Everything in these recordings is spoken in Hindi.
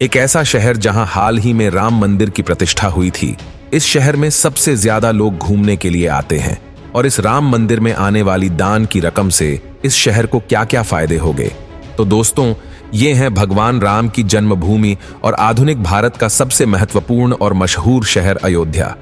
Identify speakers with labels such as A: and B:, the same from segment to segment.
A: एक ऐसा शहर जहां हाल ही में राम मंदिर की प्रतिष्ठा हुई थी। इस शहर में सबसे ज्यादा लोग घूमने के लिए आते हैं और इस राम मंदिर में आने वाली दान की रकम से इस शहर को क्या क्या फायदे होंगे। तो दोस्तों, ये हैं भगवान राम की जन्मभूमि और आधुनिक भारत का सबसे महत्वपूर्ण और मशहूर शहर अयोध्या।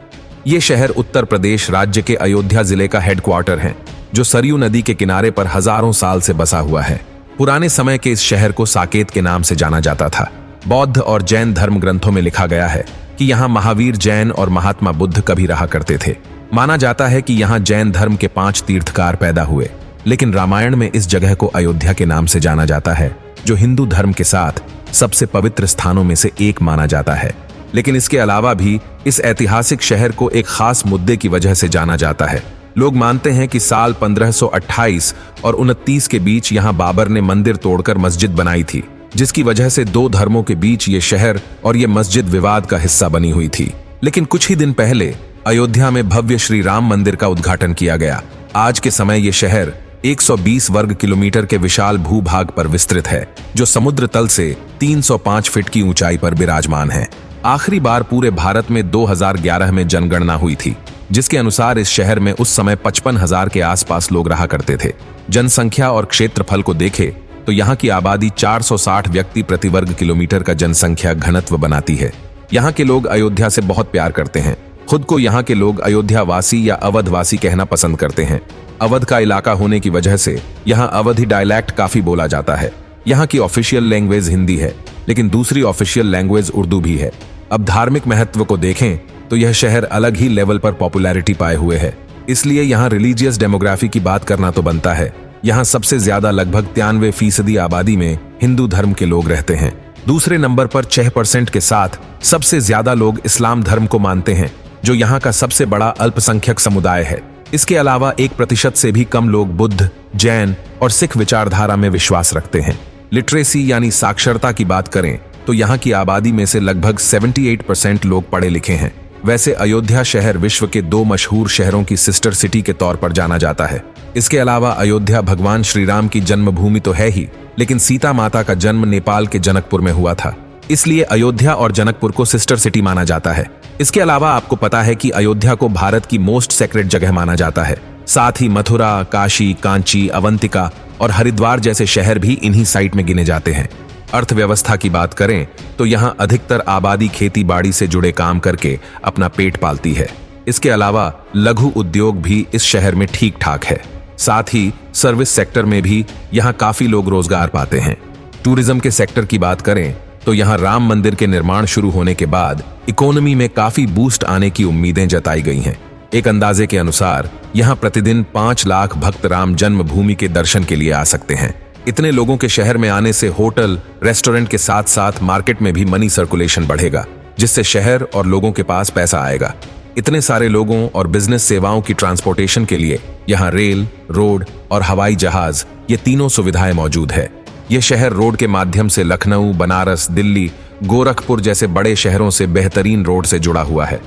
A: ये शहर उत्तर प्रदेश राज्य के अयोध्या जिले का हेडक्वार्टर है, जो सरयू नदी के किनारे पर हजारों साल से बसा हुआ है। पुराने समय के इस शहर को साकेत के नाम से जाना जाता था। बौद्ध और जैन धर्म ग्रंथों में लिखा गया है कि यहाँ महावीर जैन और महात्मा बुद्ध कभी रहा करते थे। माना जाता है कि यहाँ जैन धर्म के 5 तीर्थकार पैदा हुए, लेकिन रामायण में इस जगह को अयोध्या के नाम से जाना जाता है, जो हिंदू धर्म के साथ सबसे पवित्र स्थानों में से एक माना जाता है। लेकिन इसके अलावा भी इस ऐतिहासिक शहर को एक खास मुद्दे की वजह से जाना जाता है। लोग मानते हैं कि साल 1528 और 29 के बीच यहाँ बाबर ने मंदिर तोड़कर मस्जिद बनाई थी, जिसकी वजह से 2 धर्मों के बीच ये शहर और ये मस्जिद विवाद का हिस्सा बनी हुई थी। लेकिन कुछ ही दिन पहले अयोध्या में भव्य श्री राम मंदिर का उद्घाटन किया गया। आज के समय ये शहर 120 वर्ग किलोमीटर के विशाल भूभाग पर विस्तृत है, जो समुद्र तल से 305 फीट की ऊंचाई पर विराजमान है। आखिरी बार पूरे भारत में 2011 में जनगणना हुई थी, जिसके अनुसार इस शहर में उस समय 55,000 के आसपास लोग रहा करते थे। जनसंख्या और क्षेत्रफल को देखें तो यहाँ की आबादी 460 व्यक्ति प्रति वर्ग किलोमीटर का जनसंख्या घनत्व बनाती है। यहाँ के लोग अयोध्या से बहुत प्यार करते हैं। खुद को यहाँ के लोग अयोध्यावासी या अवधवासी कहना पसंद करते हैं। अवध का इलाका होने की वजह से यहाँ अवधी डायलैक्ट काफी बोला जाता है। यहाँ की ऑफिशियल लैंग्वेज हिंदी है, लेकिन दूसरी ऑफिशियल लैंग्वेज उर्दू भी है। अब धार्मिक महत्व को देखें तो यह शहर अलग ही लेवल पर पॉपुलैरिटी पाए हुए है, इसलिए यहाँ रिलीजियस डेमोग्राफी की बात करना तो बनता है। यहाँ सबसे ज्यादा लगभग 93% आबादी में हिंदू धर्म के लोग रहते हैं। दूसरे नंबर पर 6% के साथ सबसे ज्यादा लोग इस्लाम धर्म को मानते हैं, जो यहाँ का सबसे बड़ा अल्पसंख्यक समुदाय है। इसके अलावा 1% से भी कम लोग बुद्ध, जैन और सिख विचारधारा में विश्वास रखते हैं। लिटरेसी यानी साक्षरता की बात करें तो यहाँ की आबादी में से लगभग 78% लोग पढ़े लिखे हैं। वैसे अयोध्या शहर विश्व के 2 मशहूर शहरों की सिस्टर सिटी के तौर पर जाना जाता है। इसके अलावा अयोध्या भगवान श्री राम की जन्मभूमि तो है ही, लेकिन सीता माता का जन्म नेपाल के जनकपुर में हुआ था, इसलिए अयोध्या और जनकपुर को सिस्टर सिटी माना जाता है। इसके अलावा आपको पता है कि अयोध्या को भारत की मोस्ट सेक्रेड जगह माना जाता है। साथ ही मथुरा, काशी, कांची, अवंतिका और हरिद्वार जैसे शहर भी इन्हीं साइट में गिने जाते हैं। अर्थव्यवस्था की बात करें तो यहाँ अधिकतर आबादी खेती बाड़ी से जुड़े काम करके अपना पेट पालती है। इसके अलावा लघु उद्योग भी इस शहर में ठीक ठाक है। साथ ही सर्विस सेक्टर में भी यहाँ काफी लोग रोजगार पाते हैं। टूरिज्म के सेक्टर की बात करें तो यहाँ राम मंदिर के निर्माण शुरू होने के बाद इकोनॉमी में काफी बूस्ट आने की उम्मीदें जताई गई हैं। एक अंदाजे के अनुसार यहाँ प्रतिदिन 5 लाख भक्त राम जन्मभूमि के दर्शन के लिए आ सकते हैं। इतने लोगों के शहर में आने से होटल, रेस्टोरेंट के साथ साथ मार्केट में भी मनी सर्कुलेशन बढ़ेगा, जिससे शहर और लोगों के पास पैसा आएगा। इतने सारे लोगों और बिजनेस सेवाओं की ट्रांसपोर्टेशन के लिए यहाँ रेल, रोड और हवाई जहाज, ये तीनों सुविधाएं मौजूद है। ये शहर रोड के माध्यम से लखनऊ, बनारस, दिल्ली, गोरखपुर जैसे बड़े शहरों से बेहतरीन रोड से जुड़ा हुआ है।